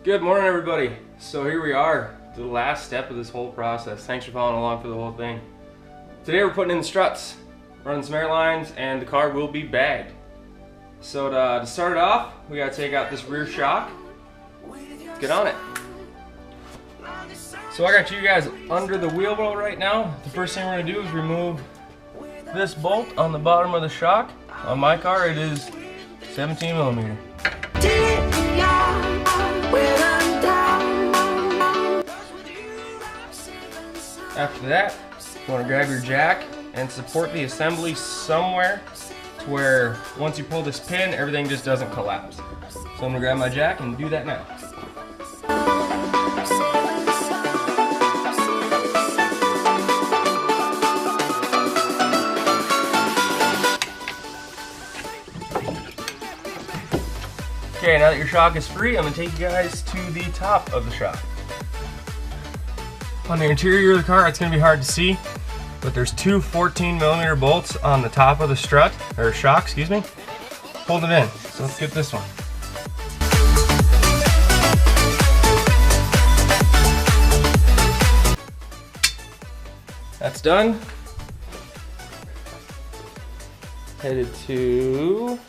Good morning, everybody. So here we are, the last step of this whole process. Thanks for following along for the whole thing. Today we're putting in the struts, running some airlines, and the car will be bagged. So to start it off, we gotta take out this rear shock. Let's get on it. So I got you guys under the wheel well right now. The first thing we're gonna do is remove this bolt on the bottom of the shock. On my car, it is 17 millimeter. After that, you want to grab your jack and support the assembly somewhere to where once you pull this pin, everything just doesn't collapse. So I'm going to grab my jack and do that now. Okay, now that your shock is free, I'm going to take you guys to the top of the shock. On the interior of the car, it's going to be hard to see, but there's two 14 millimeter bolts on the top of the strut, or shock, excuse me, holding it in. So let's get this one. That's done. Headed to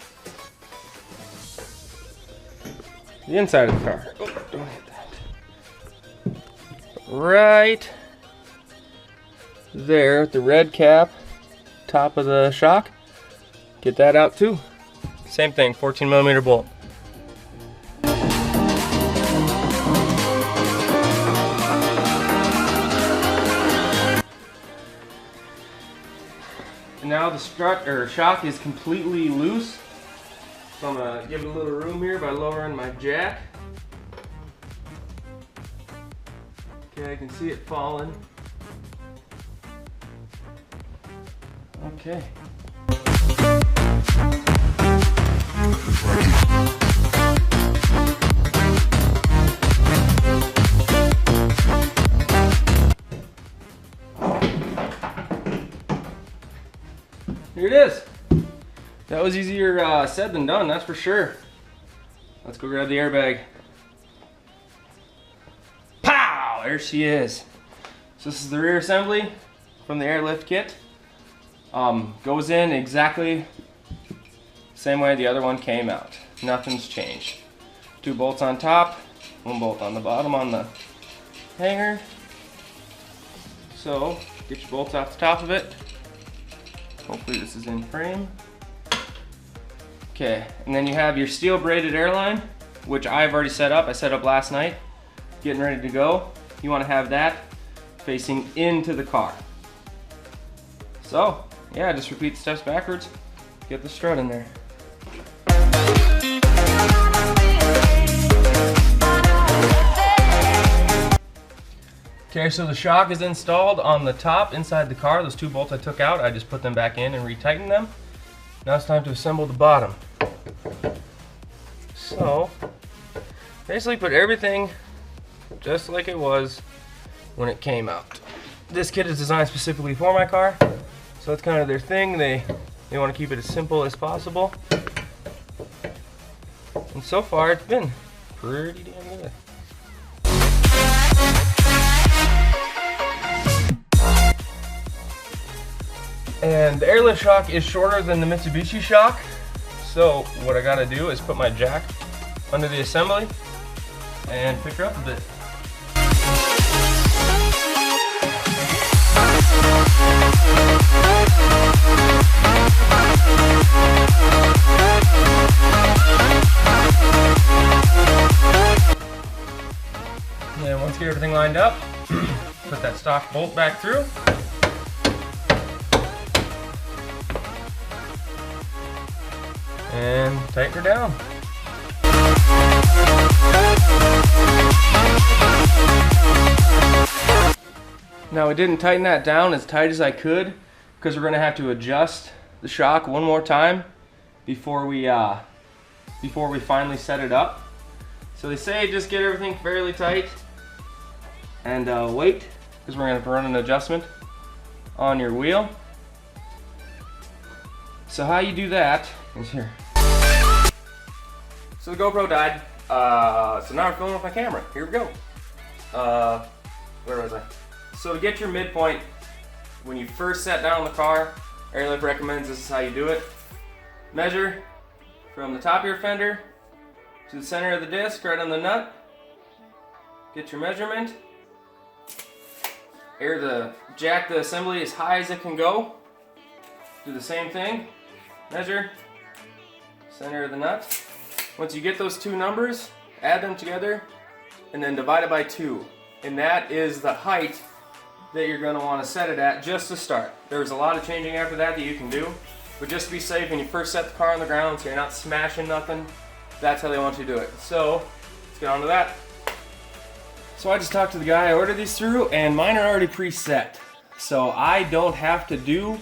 the inside of the car. Oh, don't hit that. Right there at the red cap, top of the shock. Get that out too. Same thing, 14 millimeter bolt. And now the strut or shock is completely loose. So I'm gonna give it a little room here by lowering my jack. Okay, I can see it falling. Okay. Here it is. That was easier said than done, that's for sure. Let's go grab the airbag. Pow! There she is. So this is the rear assembly from the airlift kit. Goes in exactly the same way the other one came out. Nothing's changed. Two bolts on top, one bolt on the bottom on the hanger. So get your bolts off the top of it. Hopefully this is in frame. Okay, and then you have your steel braided airline, which I've already set up. I set up last night, getting ready to go. You want to have that facing into the car. So, yeah, just repeat the steps backwards, get the strut in there. Okay, so the shock is installed on the top inside the car. Those two bolts I took out, I just put them back in and retightened them. Now it's time to assemble the bottom. So, basically put everything just like it was when it came out. This kit is designed specifically for my car, so that's kind of their thing. They want to keep it as simple as possible. And so far it's been pretty damn good. And the airlift shock is shorter than the Mitsubishi shock. So what I gotta do is put my jack under the assembly and pick her up a bit. And once you get everything lined up, put that stock bolt back through. And tighten her down. Now I didn't tighten that down as tight as I could because we're going to have to adjust the shock one more time before we finally set it up. So they say just get everything fairly tight and wait, because we're going to run an adjustment on your wheel. So how you do that is here. So the GoPro died. So now we're filming with my camera. Here we go. Where was I? So to get your midpoint, when you first set down the car, Airlift recommends this is how you do it. Measure from the top of your fender to the center of the disc, right on the nut. Get your measurement. Jack the assembly as high as it can go. Do the same thing. Measure center of the nut. Once you get those two numbers, add them together and then divide it by 2. And that is the height that you're going to want to set it at just to start. There's a lot of changing after that you can do, but just to be safe when you first set the car on the ground so you're not smashing nothing, that's how they want you to do it. So let's get on to that. So I just talked to the guy I ordered these through, and mine are already preset. So I don't have to do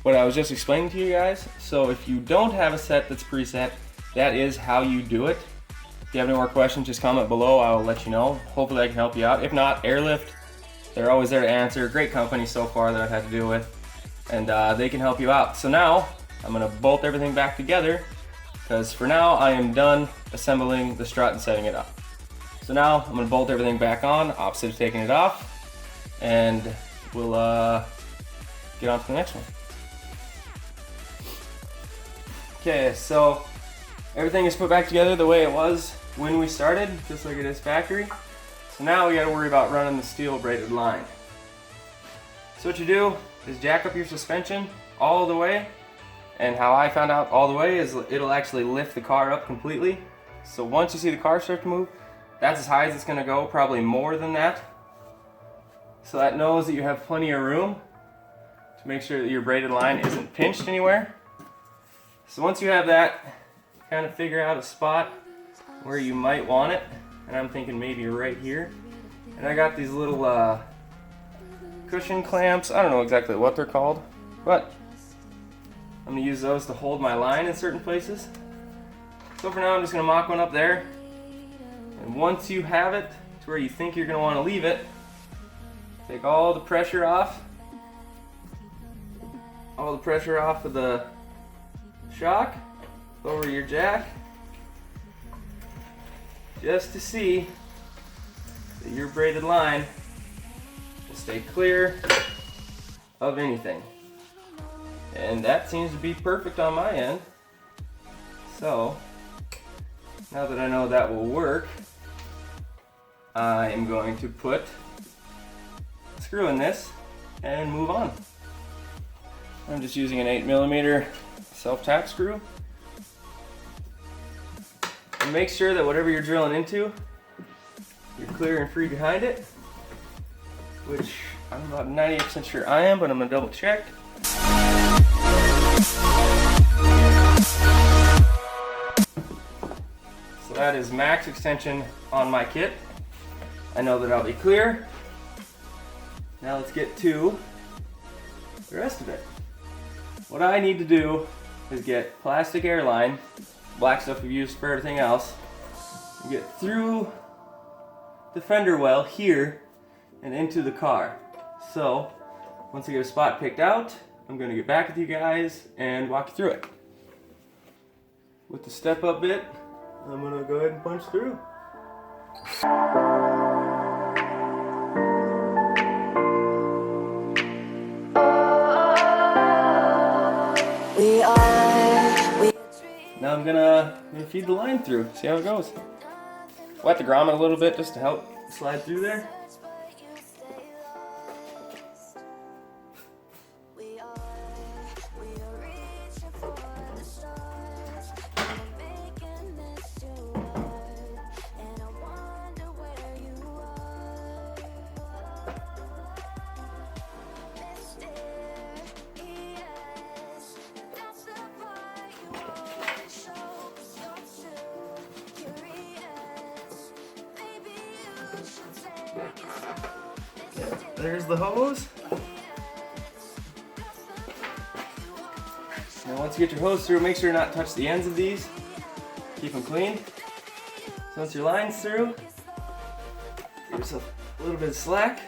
what I was just explaining to you guys. So if you don't have a set that's preset, that is how you do it. If you have any more questions, just comment below. I will let you know. Hopefully I can help you out. If not, Airlift, they're always there to answer. Great company so far that I've had to deal with. And they can help you out. So now, I'm going to bolt everything back together, because for now I am done assembling the strut and setting it up. So now I'm going to bolt everything back on, opposite of taking it off, and we'll get on to the next one. Okay, so everything is put back together the way it was when we started, just like it is factory. So now we got to worry about running the steel braided line. So what you do is jack up your suspension all the way, and how I found out all the way is it'll actually lift the car up completely. So once you see the car start to move, that's as high as it's going to go, probably more than that. So that knows that you have plenty of room to make sure that your braided line isn't pinched anywhere. So once you have that, kind of figure out a spot where you might want it, and I'm thinking maybe right here. And I got these little cushion clamps. I don't know exactly what they're called, but I'm going to use those to hold my line in certain places. So for now I'm just going to mock one up there. And once you have it to where you think you're going to want to leave it, take all the pressure off. All the pressure off of the shock, lower your jack, just to see that your braided line will stay clear of anything. And that seems to be perfect on my end. So now that I know that will work, I am going to put a screw in this and move on. I'm just using an 8mm self-tap screw. And make sure that whatever you're drilling into, you're clear and free behind it, which I'm about 98% sure I am, but I'm gonna double check. So that is max extension on my kit. I know that I'll be clear. Now let's get to the rest of it. What I need to do is get plastic airline, black stuff we've used for everything else, and get through the fender well here and into the car. So once I get a spot picked out, I'm going to get back with you guys and walk you through it. With the step up bit, I'm going to go ahead and punch through. Now I'm gonna feed the line through, see how it goes. Wet the grommet a little bit just to help slide through there. There's the hose. Now once you get your hose through, make sure not to touch the ends of these. Keep them clean. So once your line's through, give yourself a little bit of slack.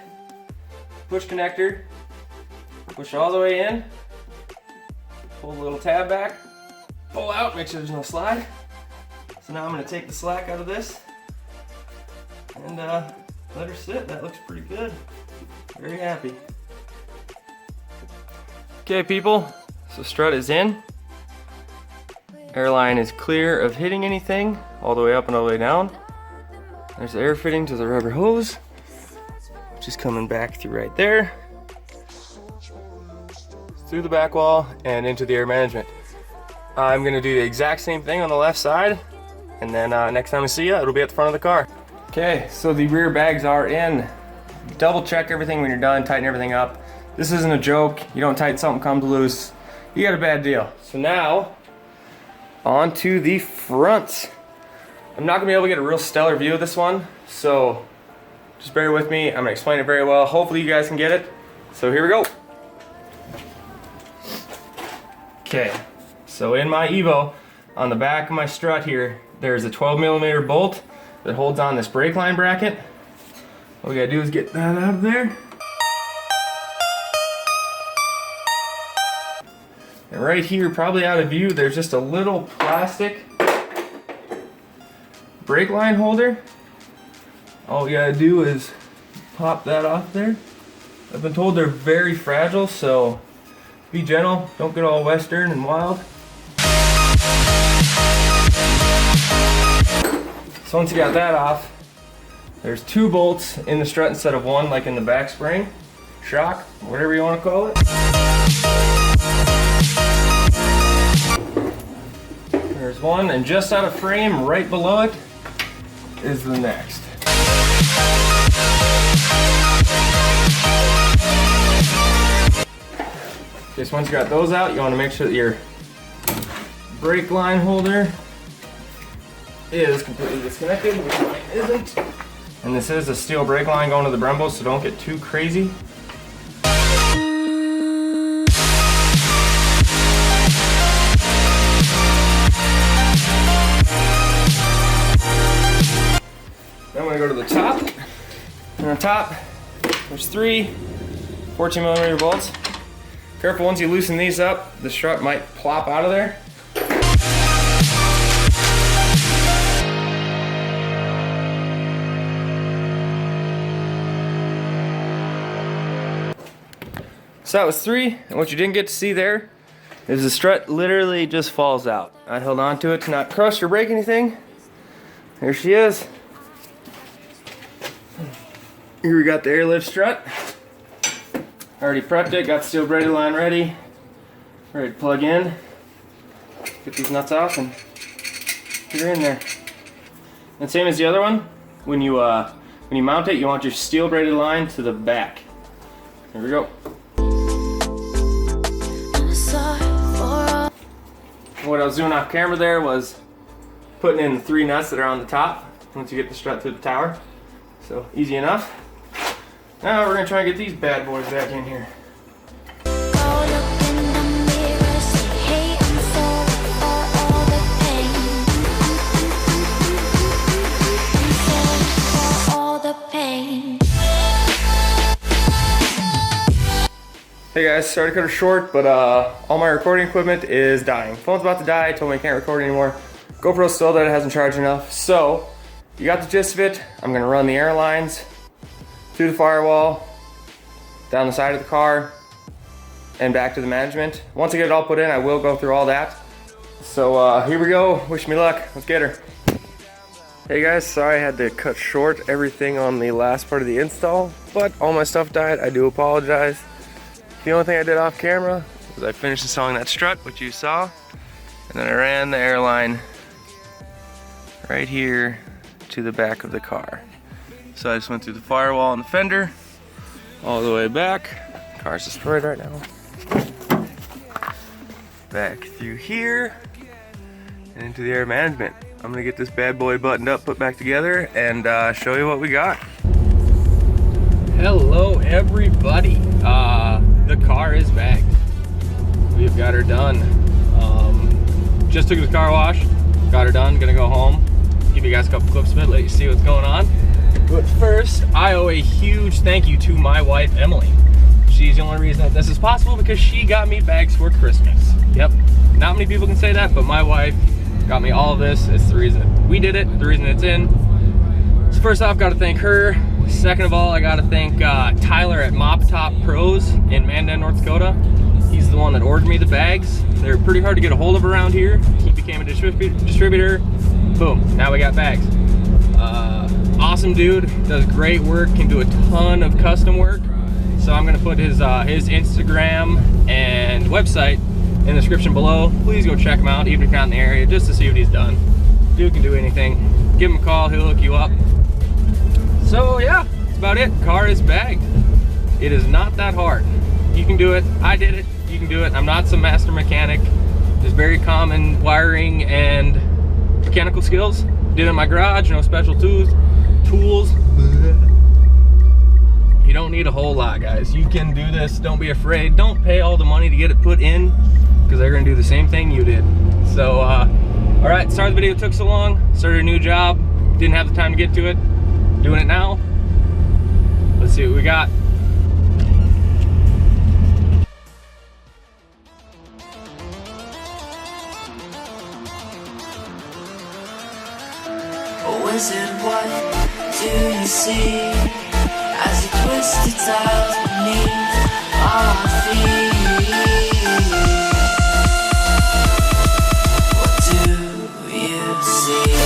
Push connector. Push all the way in. Pull the little tab back. Pull out, make sure there's no slide. So now I'm gonna take the slack out of this and let her sit. That looks pretty good. Very happy. Okay people, so strut is in. Airline is clear of hitting anything, all the way up and all the way down. There's the air fitting to the rubber hose, which is coming back through right there, through the back wall and into the air management. I'm gonna do the exact same thing on the left side, and then next time I see you, it'll be at the front of the car. Okay, so the rear bags are in. Double check everything when you're done, tighten everything up. This isn't a joke. You don't tighten something, comes loose, you got a bad deal. So now, on to the front. I'm not gonna be able to get a real stellar view of this one, so just bear with me. I'm gonna explain it very well. Hopefully you guys can get it. So here we go. Okay, so in my Evo, on the back of my strut here, there's a 12mm bolt that holds on this brake line bracket. All we gotta do is get that out of there. And right here, probably out of view, there's just a little plastic brake line holder. All we gotta do is pop that off there. I've been told they're very fragile, so be gentle, don't get all western and wild. So once you got that off, there's 2 bolts in the strut instead of 1 like in the back spring, shock, whatever you want to call it. There's 1, and just out of frame, right below it, is the next. Okay, so once you got those out, you want to make sure that your brake line holder is completely disconnected, which mine isn't. And this is a steel brake line going to the Brembo, so don't get too crazy. Then I'm going to go to the top. And on top, there's 3 14mm bolts. Careful, once you loosen these up, the strut might plop out of there. So that was 3, and what you didn't get to see there is the strut literally just falls out. I held on to it to not crush or break anything. There she is. Here we got the airlift strut. Already prepped it, got steel braided line ready to plug in. Get these nuts off and get her in there. And same as the other one, when you mount it, you want your steel braided line to the back. Here we go. What I was doing off camera there was putting in the 3 nuts that are on the top once you get the strut to the tower. So easy enough. Now we're gonna try and get these bad boys back in here. Hey guys, sorry to cut it short, but all my recording equipment is dying. Phone's about to die, it told me I can't record anymore. GoPro's still dead, it hasn't charged enough. So, you got the gist of it. I'm gonna run the airlines through the firewall, down the side of the car, and back to the management. Once I get it all put in, I will go through all that. So here we go, wish me luck, let's get her. Hey guys, sorry I had to cut short everything on the last part of the install, but all my stuff died, I do apologize. The only thing I did off camera was I finished installing that strut, which you saw, and then I ran the airline right here to the back of the car. So I just went through the firewall and the fender, all the way back. Car's destroyed right now. Back through here, and into the air management. I'm gonna get this bad boy buttoned up, put back together, and show you what we got. Hello everybody. The car is back. We've got her done. Just took the car wash, got her done, gonna go home, give you guys a couple clips of it, let you see what's going on. But first, I owe a huge thank you to my wife, Emily. She's the only reason that this is possible because she got me bags for Christmas. Yep, not many people can say that, but my wife got me all of this. It's the reason we did it, the reason it's in. So first off, gotta thank her. Second of all, I gotta thank Tyler at MopTopPros in Mandan, North Dakota. He's the one that ordered me the bags. They're pretty hard to get a hold of around here. He became a distributor. Boom, now we got bags. Awesome dude, does great work, can do a ton of custom work. So I'm gonna put his Instagram and website in the description below. Please go check him out, even if you're not in the area, just to see what he's done. Dude can do anything. Give him a call, he'll hook you up. So yeah, that's about it. Car is bagged. It is not that hard. You can do it. I did it. You can do it. I'm not some master mechanic. There's very common wiring and mechanical skills. Did it in my garage, no special tools. You don't need a whole lot, guys. You can do this. Don't be afraid. Don't pay all the money to get it put in, because they're gonna do the same thing you did. So all right, sorry the video took so long. Started a new job, didn't have the time to get to it. Doing it now. Let's see what we got. Wizard, what do you see as you twist the tiles beneath our feet? What do you see?